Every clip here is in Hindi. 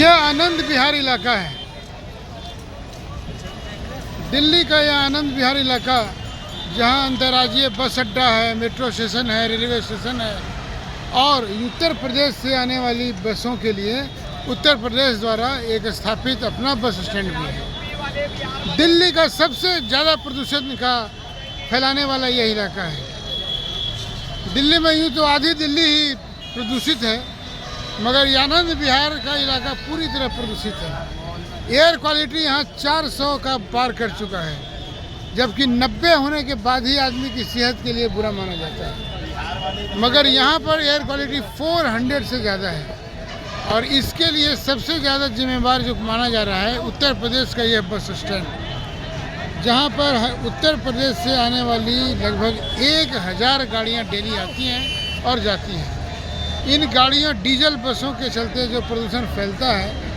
यह आनंद विहार इलाका है। दिल्ली का यह आनंद विहार इलाका जहां अंतर्राज्यीय बस अड्डा है, मेट्रो स्टेशन है, रेलवे स्टेशन है और उत्तर प्रदेश से आने वाली बसों के लिए उत्तर प्रदेश द्वारा एक स्थापित अपना बस स्टैंड भी है। दिल्ली का सबसे ज़्यादा प्रदूषण का फैलाने वाला यह इलाका है। दिल्ली में यूँ तो आधी दिल्ली ही प्रदूषित है, मगर ये आनंद विहार का इलाका पूरी तरह प्रदूषित है। एयर क्वालिटी यहाँ 400 का पार कर चुका है, जबकि 90 होने के बाद ही आदमी की सेहत के लिए बुरा माना जाता है, मगर यहाँ पर एयर क्वालिटी 400 से ज़्यादा है। और इसके लिए सबसे ज़्यादा जिम्मेवार जो माना जा रहा है उत्तर प्रदेश का यह बस स्टैंड, जहाँ पर उत्तर प्रदेश से आने वाली लगभग 1000 गाड़ियाँ डेली आती हैं और जाती हैं। इन गाड़ियों डीजल बसों के चलते जो प्रदूषण फैलता है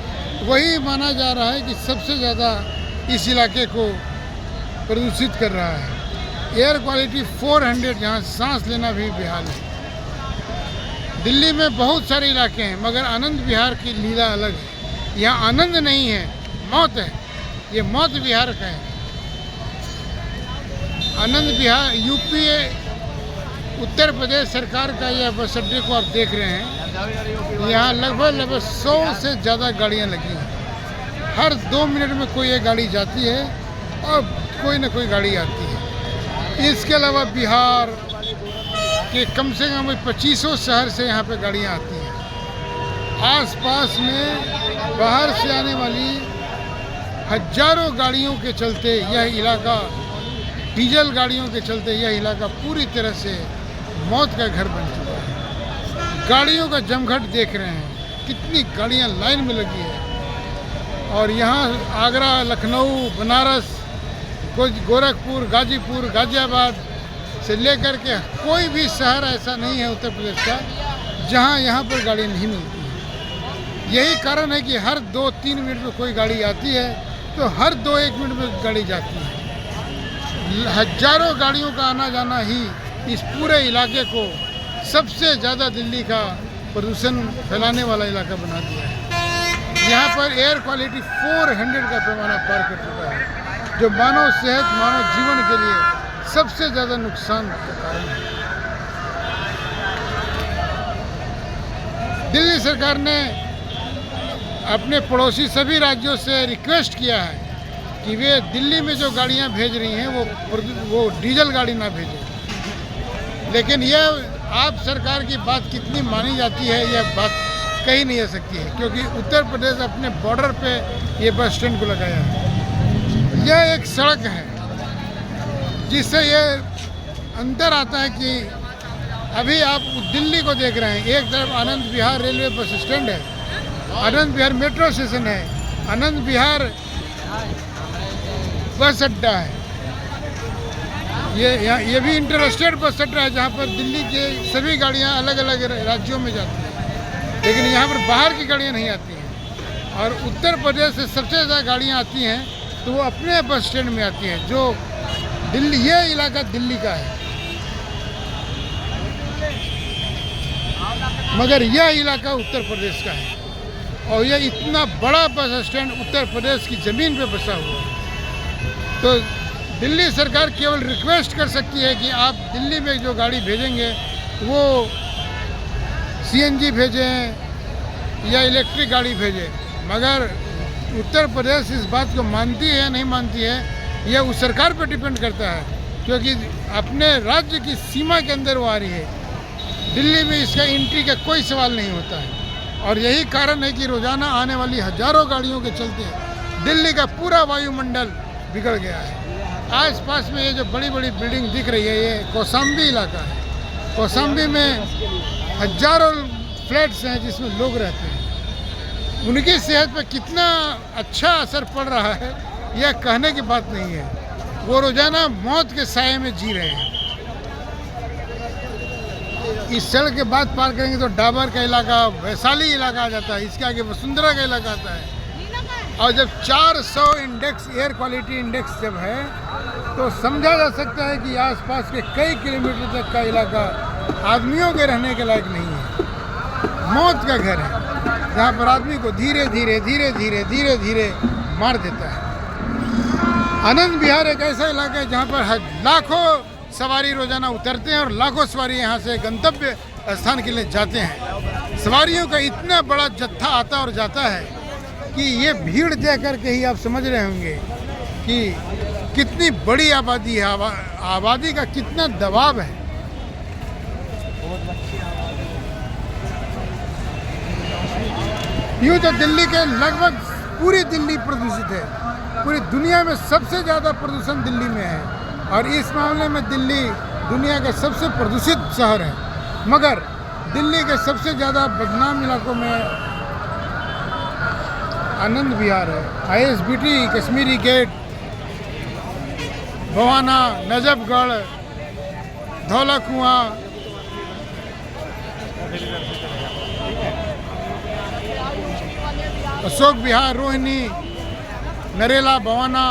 वही माना जा रहा है कि सबसे ज़्यादा इस इलाके को प्रदूषित कर रहा है। एयर क्वालिटी 400, जहाँ सांस लेना भी बेहाल है। दिल्ली में बहुत सारे इलाके हैं, मगर आनंद विहार की लीला अलग है। यहाँ आनंद नहीं है, मौत है। ये मौत विहार का है। आनंद विहार यूपी उत्तर प्रदेश सरकार का यह बस अड्डे को आप देख रहे हैं। यहाँ लगभग 100 से ज़्यादा गाड़ियाँ लगी हैं। हर 2 मिनट में कोई एक गाड़ी जाती है और कोई न कोई गाड़ी आती है। इसके अलावा बिहार के कम से कम 25 शहर से यहाँ पे गाड़ियाँ आती हैं। आसपास में बाहर से आने वाली हजारों गाड़ियों के चलते यह इलाका, डीजल गाड़ियों के चलते यह इलाका पूरी तरह से मौत का घर बन चुका है। गाड़ियों का जमघट देख रहे हैं, कितनी गाड़ियां लाइन में लगी है। और यहाँ आगरा, लखनऊ, बनारस, गोरखपुर, गाजीपुर, गाजियाबाद से लेकर के कोई भी शहर ऐसा नहीं है उत्तर प्रदेश का जहाँ यहाँ पर गाड़ी नहीं मिलती है। यही कारण है कि हर 2-3 मिनट में कोई गाड़ी आती है तो हर 2-1 मिनट में गाड़ी जाती है। हजारों गाड़ियों का आना जाना ही इस पूरे इलाके को सबसे ज़्यादा दिल्ली का प्रदूषण फैलाने वाला इलाका बना दिया है। यहाँ पर एयर क्वालिटी 400 का पैमाना पार कर चुका है, जो मानव सेहत, मानव जीवन के लिए सबसे ज़्यादा नुकसान का कारण है। दिल्ली सरकार ने अपने पड़ोसी सभी राज्यों से रिक्वेस्ट किया है कि वे दिल्ली में जो गाड़ियां भेज रही हैं वो डीजल गाड़ी ना भेजें। लेकिन यह आप सरकार की बात कितनी मानी जाती है, यह बात कही नहीं जा सकती है, क्योंकि उत्तर प्रदेश अपने बॉर्डर पे ये बस स्टैंड को लगाया है। यह एक सड़क है जिससे ये अंतर आता है कि अभी आप दिल्ली को देख रहे हैं। एक तरफ Anand Vihar railway bus stand है, आनंद विहार मेट्रो स्टेशन है, आनंद विहार बस अड्डा है। ये भी इंटरस्टेट बस अड्डा है, जहाँ पर दिल्ली के सभी गाड़ियाँ अलग अलग राज्यों में जाती हैं, लेकिन यहाँ पर बाहर की गाड़ियाँ नहीं आती हैं। और उत्तर प्रदेश से सबसे ज़्यादा गाड़ियाँ आती हैं तो वो अपने बस स्टैंड में आती हैं, जो दिल्ली, ये इलाका दिल्ली का है, मगर यह इलाका उत्तर प्रदेश का है। और यह इतना बड़ा बस स्टैंड उत्तर प्रदेश की ज़मीन पे बसा हुआ है। तो दिल्ली सरकार केवल रिक्वेस्ट कर सकती है कि आप दिल्ली में जो गाड़ी भेजेंगे वो CNG भेजें या इलेक्ट्रिक गाड़ी भेजें, मगर उत्तर प्रदेश इस बात को मानती है या नहीं मानती है, यह उस सरकार पर डिपेंड करता है, क्योंकि अपने राज्य की सीमा के अंदर वो आ रही है। दिल्ली में इसका एंट्री का कोई सवाल नहीं होता है। और यही कारण है कि रोज़ाना आने वाली हजारों गाड़ियों के चलते दिल्ली का पूरा वायुमंडल बिगड़ गया है। आसपास में ये जो बड़ी बड़ी बिल्डिंग दिख रही है, ये कौशाम्बी इलाका है। कौशाम्बी में हजारों फ्लैट्स हैं जिसमें लोग रहते हैं। उनकी सेहत पर कितना अच्छा असर पड़ रहा है यह कहने की बात नहीं है। वो रोज़ाना मौत के साए में जी रहे हैं। इस सड़क के बाद पार करेंगे तो डाबर का इलाका, वैशाली इलाका आ जाता है, इसके आगे वसुंधरा का इलाका आता है। और जब 400 इंडेक्स, एयर क्वालिटी इंडेक्स जब है, तो समझा जा सकता है कि आसपास के कई किलोमीटर तक का इलाका आदमियों के रहने के लायक नहीं है, मौत का घर है। जहाँ पर आदमी को धीरे धीरे धीरे धीरे धीरे धीरे मार देता है। आनंद विहार एक ऐसा इलाका है जहाँ पर लाखों सवारी रोजाना उतरते हैं और लाखों सवारी यहाँ से गंतव्य स्थान के लिए जाते हैं। सवारियों का इतना बड़ा जत्था आता और जाता है कि ये भीड़ देख करके ही आप समझ रहे होंगे कि कितनी बड़ी आबादी है, आबादी का कितना दबाव है। यूँ तो दिल्ली के लगभग पूरी दिल्ली प्रदूषित है, पूरी दुनिया में सबसे ज़्यादा प्रदूषण दिल्ली में है और इस मामले में दिल्ली दुनिया का सबसे प्रदूषित शहर है। मगर दिल्ली के सबसे ज़्यादा बदनाम इलाकों में आनंद विहार है। ISBT, कश्मीरी गेट, भवाना, नजफगढ़, धौला कुआं, अशोक विहार, रोहिणी, नरेला, भवाना,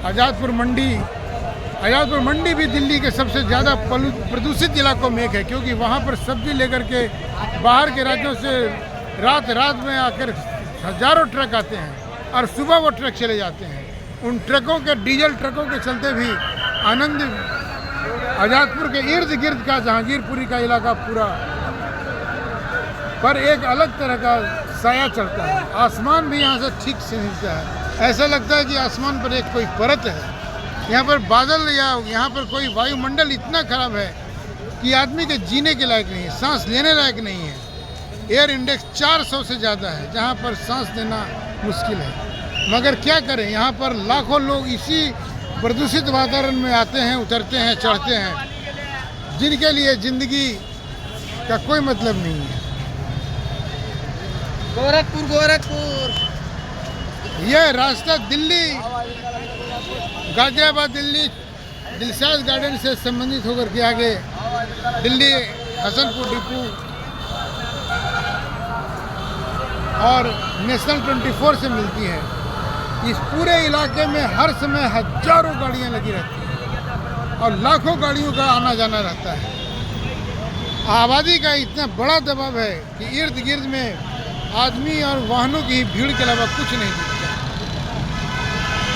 आज़ादपुर मंडी भी दिल्ली के सबसे ज़्यादा प्रदूषित इलाकों में एक है, क्योंकि वहाँ पर सब्जी लेकर के बाहर के राज्यों से रात में आकर हजारों ट्रक आते हैं और सुबह वो ट्रक चले जाते हैं। उन ट्रकों के डीजल ट्रकों के चलते भी आज़ादपुर के इर्द गिर्द का जहांगीरपुरी का इलाका पूरा पर एक अलग तरह का साया चलता है। आसमान भी यहाँ से ठीक से दिखता है, ऐसा लगता है कि आसमान पर एक कोई परत है। यहाँ पर बादल या यहाँ पर कोई वायुमंडल इतना खराब है कि आदमी के जीने के लायक नहीं है, सांस लेने लायक नहीं है। एयर इंडेक्स 400 से ज़्यादा है, जहाँ पर सांस लेना मुश्किल है। मगर क्या करें, यहाँ पर लाखों लोग इसी प्रदूषित वातावरण में आते हैं, उतरते हैं, चढ़ते हैं, जिनके लिए ज़िंदगी का कोई मतलब नहीं है। गोरखपुर यह रास्ता दिल्ली गाजियाबाद दिल्ली दिलशाद गार्डन से संबंधित होकर के आगे दिल्ली हसनपुर डिपू और नेशनल 24 से मिलती है। इस पूरे इलाके में हर समय हजारों गाड़ियां लगी रहती हैं और लाखों गाड़ियों का आना जाना रहता है। आबादी का इतना बड़ा दबाव है कि इर्द गिर्द में आदमी और वाहनों की भीड़ के अलावा कुछ नहीं दिखता।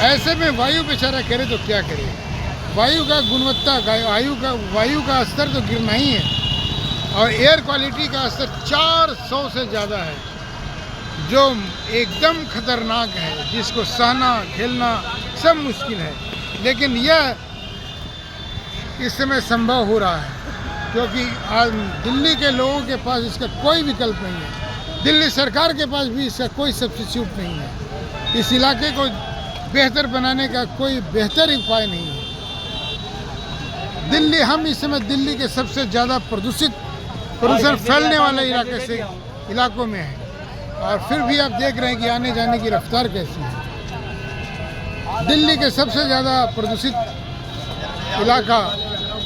ऐसे में वायु बेचारा करे तो क्या करे। वायु का गुणवत्ता, वायु का स्तर तो गिरना ही है और एयर क्वालिटी का स्तर 400 से ज़्यादा है, जो एकदम खतरनाक है, जिसको सहना झेलना सब मुश्किल है। लेकिन यह इस समय संभव हो रहा है क्योंकि आज दिल्ली के लोगों के पास इसका कोई विकल्प नहीं है। दिल्ली सरकार के पास भी इसका कोई सब्स्टिट्यूट नहीं है। इस इलाके को बेहतर बनाने का कोई बेहतर उपाय नहीं है। दिल्ली, हम इस समय दिल्ली के सबसे ज़्यादा प्रदूषण फैलने वाले इलाकों में है और फिर भी आप देख रहे हैं कि आने जाने की रफ्तार कैसी है। दिल्ली के सबसे ज़्यादा प्रदूषित इलाका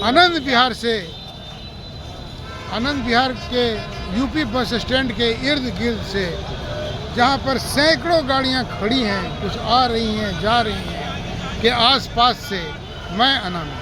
आनंद विहार के यूपी बस स्टैंड के इर्द गिर्द से, जहाँ पर सैकड़ों गाड़ियाँ खड़ी हैं, कुछ आ रही हैं, जा रही हैं, के आसपास से मैं अनामी।